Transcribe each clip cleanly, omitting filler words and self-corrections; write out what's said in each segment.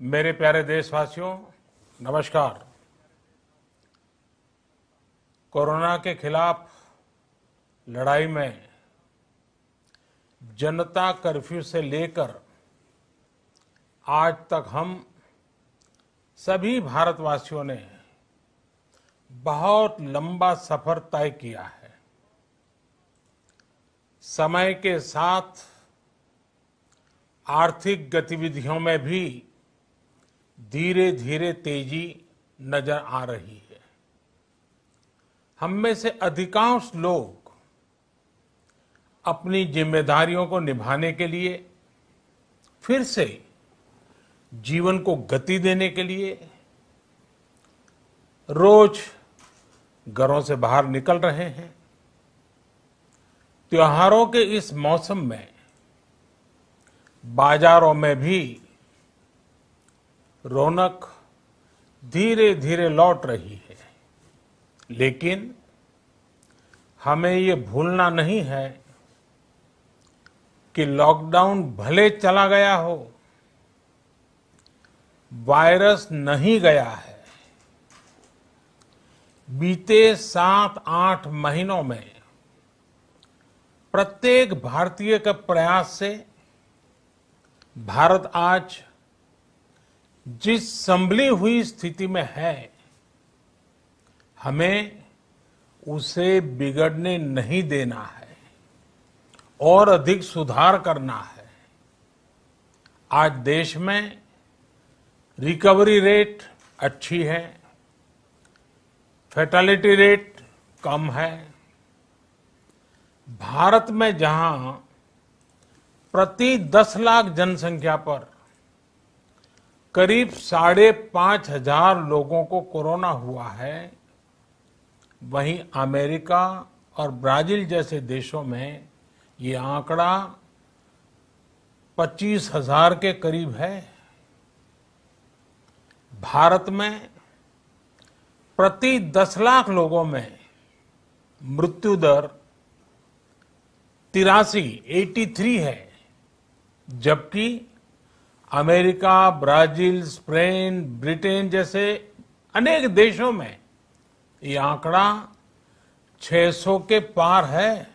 मेरे प्यारे देशवासियों, नमस्कार। कोरोना के खिलाफ लड़ाई में जनता कर्फ्यू से लेकर आज तक हम सभी भारतवासियों ने बहुत लंबा सफर तय किया है। समय के साथ आर्थिक गतिविधियों में भी धीरे धीरे तेजी नजर आ रही है। हम में से अधिकांश लोग अपनी जिम्मेदारियों को निभाने के लिए, फिर से जीवन को गति देने के लिए रोज घरों से बाहर निकल रहे हैं। त्योहारों के इस मौसम में बाजारों में भी रौनक धीरे धीरे लौट रही है, लेकिन हमें ये भूलना नहीं है कि लॉकडाउन भले चला गया हो, वायरस नहीं गया है। बीते 7-8 महीनों में प्रत्येक भारतीय के प्रयास से भारत आज जिस संभली हुई स्थिति में है, हमें उसे बिगड़ने नहीं देना है और अधिक सुधार करना है। आज देश में रिकवरी रेट अच्छी है, फैटेलिटी रेट कम है। भारत में जहां प्रति 10 लाख जनसंख्या पर करीब 5,500 लोगों को कोरोना हुआ है, वहीं अमेरिका और ब्राजील जैसे देशों में ये आंकड़ा 25,000 के करीब है। भारत में प्रति 10 लाख लोगों में मृत्यु दर 83 है, जबकि अमेरिका, ब्राजील, स्पेन, ब्रिटेन जैसे अनेक देशों में ये आंकड़ा 600 के पार है।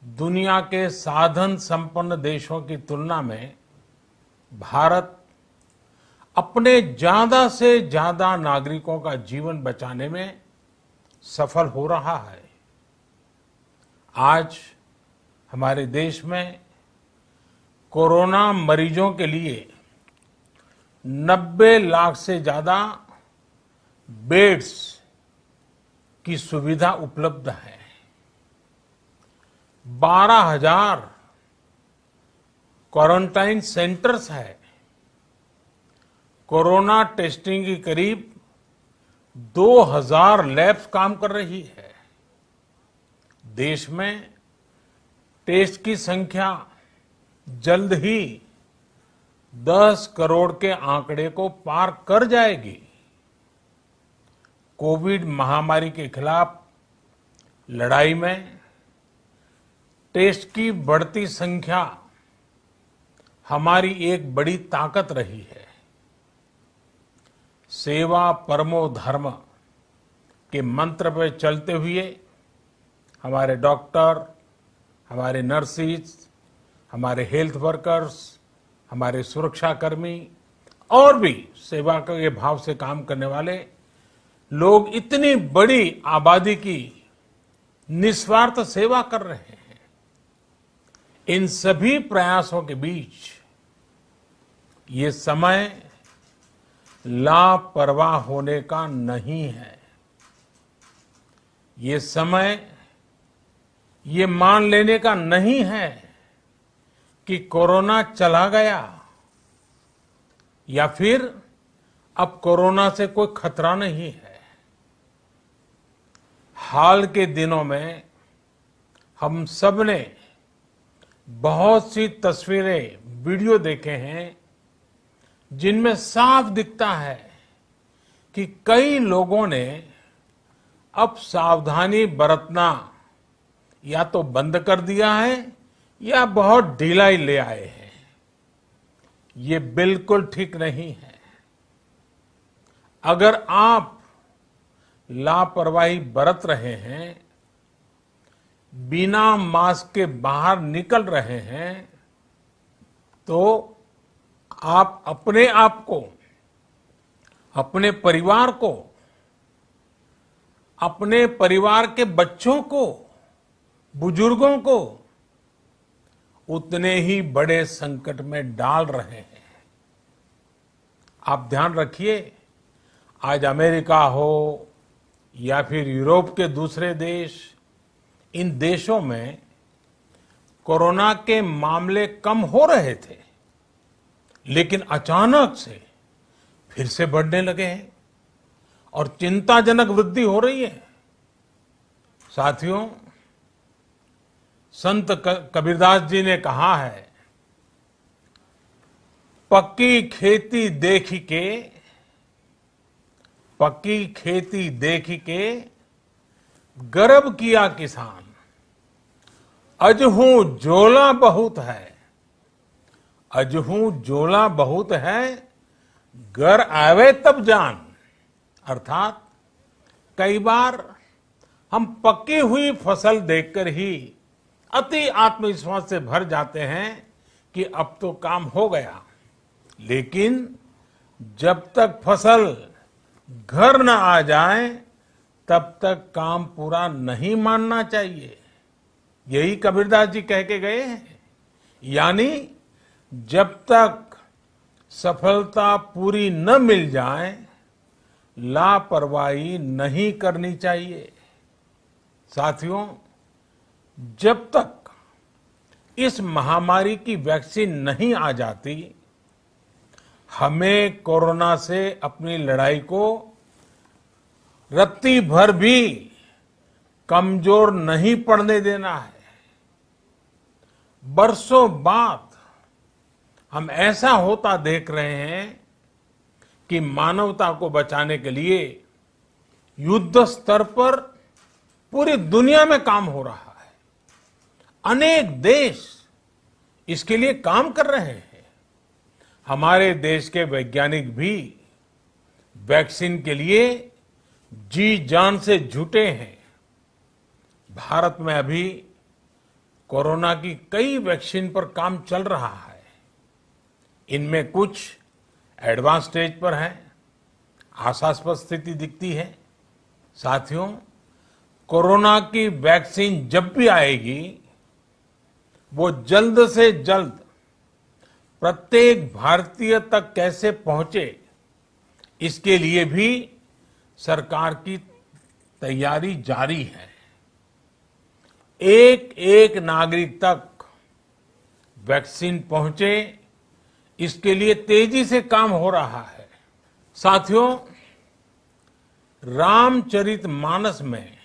दुनिया के साधन संपन्न देशों की तुलना में भारत अपने ज्यादा से ज्यादा नागरिकों का जीवन बचाने में सफल हो रहा है। आज हमारे देश में कोरोना मरीजों के लिए 90 लाख से ज्यादा बेड्स की सुविधा उपलब्ध है। 12,000 क्वारंटाइन सेंटर्स है। कोरोना टेस्टिंग की करीब 2,000 लैब्स काम कर रही है। देश में टेस्ट की संख्या जल्द ही 10 करोड़ के आंकड़े को पार कर जाएगी। कोविड महामारी के खिलाफ लड़ाई में टेस्ट की बढ़ती संख्या हमारी एक बड़ी ताकत रही है। सेवा परमो धर्म के मंत्र पर चलते हुए हमारे डॉक्टर, हमारे नर्सिस, हमारे हेल्थ वर्कर्स, हमारे सुरक्षाकर्मी और भी सेवा के भाव से काम करने वाले लोग इतनी बड़ी आबादी की निस्वार्थ सेवा कर रहे हैं। इन सभी प्रयासों के बीच ये समय लापरवाह होने का नहीं है। ये समय ये मान लेने का नहीं है कि कोरोना चला गया या फिर अब कोरोना से कोई खतरा नहीं है। हाल के दिनों में हम सब ने बहुत सी तस्वीरें, वीडियो देखे हैं जिनमें साफ दिखता है कि कई लोगों ने अब सावधानी बरतना या तो बंद कर दिया है या बहुत ढिलाई ले आए हैं। ये बिल्कुल ठीक नहीं है। अगर आप लापरवाही बरत रहे हैं, बिना मास्क के बाहर निकल रहे हैं, तो आप अपने आप को, अपने परिवार को, अपने परिवार के बच्चों को, बुजुर्गों को उतने ही बड़े संकट में डाल रहे हैं। आप ध्यान रखिए, आज अमेरिका हो या फिर यूरोप के दूसरे देश, इन देशों में कोरोना के मामले कम हो रहे थे, लेकिन अचानक से फिर से बढ़ने लगे हैं और चिंताजनक वृद्धि हो रही है। साथियों, संत कबीरदास जी ने कहा है, पक्की खेती देख के गर्व किया किसान, अजहू जोला बहुत है, घर आवे तब जान। अर्थात कई बार हम पकी हुई फसल देखकर ही अति आत्मविश्वास से भर जाते हैं कि अब तो काम हो गया, लेकिन जब तक फसल घर न आ जाए तब तक काम पूरा नहीं मानना चाहिए। यही कबीरदास जी कह के गए हैं। यानी जब तक सफलता पूरी न मिल जाए, लापरवाही नहीं करनी चाहिए। साथियों, जब तक इस महामारी की वैक्सीन नहीं आ जाती, हमें कोरोना से अपनी लड़ाई को रत्ती भर भी कमजोर नहीं पड़ने देना है। बरसों बाद हम ऐसा होता देख रहे हैं कि मानवता को बचाने के लिए युद्ध स्तर पर पूरी दुनिया में काम हो रहा है। अनेक देश इसके लिए काम कर रहे हैं। हमारे देश के वैज्ञानिक भी वैक्सीन के लिए जी जान से जुटे हैं। भारत में अभी कोरोना की कई वैक्सीन पर काम चल रहा है। इनमें कुछ एडवांस स्टेज पर है, आशास्पद स्थिति दिखती है। साथियों, कोरोना की वैक्सीन जब भी आएगी, वो जल्द से जल्द प्रत्येक भारतीय तक कैसे पहुंचे, इसके लिए भी सरकार की तैयारी जारी है। एक एक नागरिक तक वैक्सीन पहुंचे, इसके लिए तेजी से काम हो रहा है। साथियों, रामचरितमानस में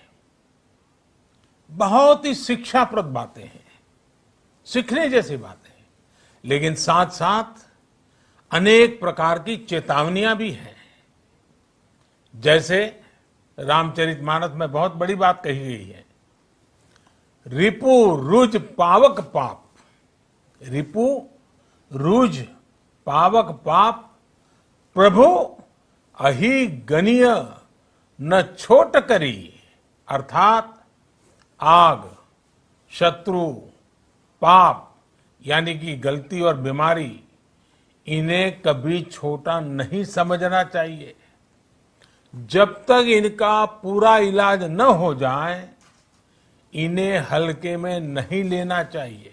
बहुत ही शिक्षाप्रद बातें हैं, सीखने जैसी बातें हैं, लेकिन साथ साथ अनेक प्रकार की चेतावनियां भी हैं। जैसे रामचरितमानस में बहुत बड़ी बात कही गई है, रिपु रुज पावक पाप, रिपु रुज पावक पाप, प्रभु अहि गनीय न छोट करी। अर्थात आग, शत्रु, पाप यानी कि गलती और बीमारी, इन्हें कभी छोटा नहीं समझना चाहिए। जब तक इनका पूरा इलाज न हो जाए, इन्हें हल्के में नहीं लेना चाहिए।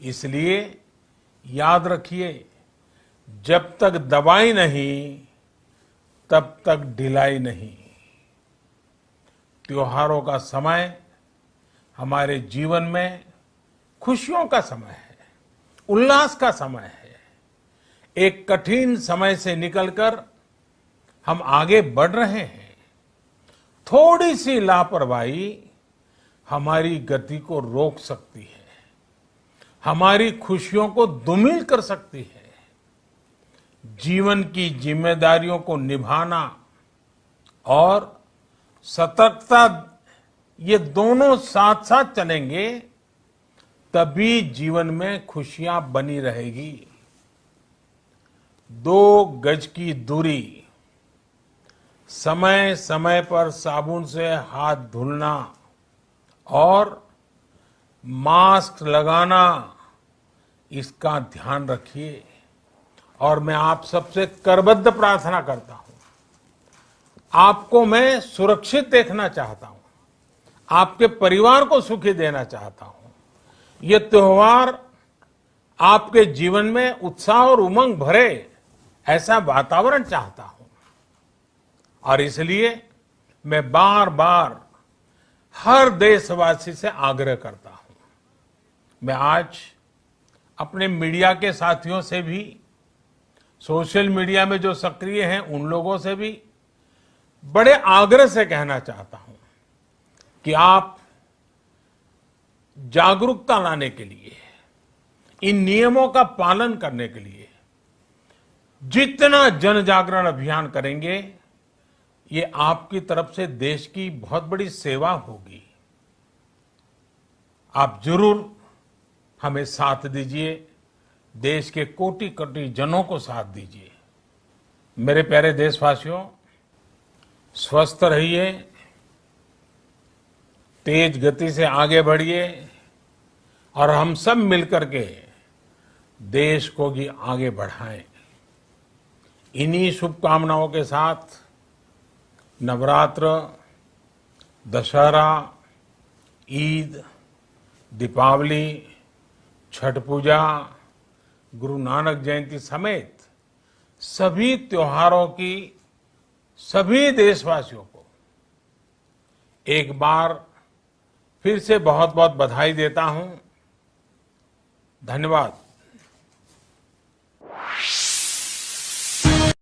इसलिए याद रखिए, जब तक दवाई नहीं, तब तक ढिलाई नहीं। त्योहारों का समय हमारे जीवन में खुशियों का समय है, उल्लास का समय है। एक कठिन समय से निकलकर हम आगे बढ़ रहे हैं। थोड़ी सी लापरवाही हमारी गति को रोक सकती है, हमारी खुशियों को धूमिल कर सकती है। जीवन की जिम्मेदारियों को निभाना और सतर्कता, ये दोनों साथ साथ चलेंगे, तभी जीवन में खुशियां बनी रहेगी। 2 गज की दूरी, समय समय पर साबुन से हाथ धुलना और मास्क लगाना, इसका ध्यान रखिए। और मैं आप सबसे करबद्ध प्रार्थना करता हूं, आपको मैं सुरक्षित देखना चाहता हूं, आपके परिवार को सुखी देना चाहता हूं। ये त्योहार आपके जीवन में उत्साह और उमंग भरे, ऐसा वातावरण चाहता हूं। और इसलिए मैं बार बार हर देशवासी से आग्रह करता हूं। मैं आज अपने मीडिया के साथियों से भी, सोशल मीडिया में जो सक्रिय हैं उन लोगों से भी बड़े आग्रह से कहना चाहता हूं कि आप जागरूकता लाने के लिए, इन नियमों का पालन करने के लिए जितना जन जागरण अभियान करेंगे, ये आपकी तरफ से देश की बहुत बड़ी सेवा होगी। आप जरूर हमें साथ दीजिए, देश के कोटि कोटि जनों को साथ दीजिए। मेरे प्यारे देशवासियों, स्वस्थ रहिए, तेज गति से आगे बढ़िए और हम सब मिलकर के देश को भी आगे बढ़ाएं। इन्हीं शुभकामनाओं के साथ नवरात्र, दशहरा, ईद, दीपावली, छठ पूजा, गुरु नानक जयंती समेत सभी त्योहारों की सभी देशवासियों को एक बार फिर से बहुत बहुत बधाई देता हूं। धन्यवाद।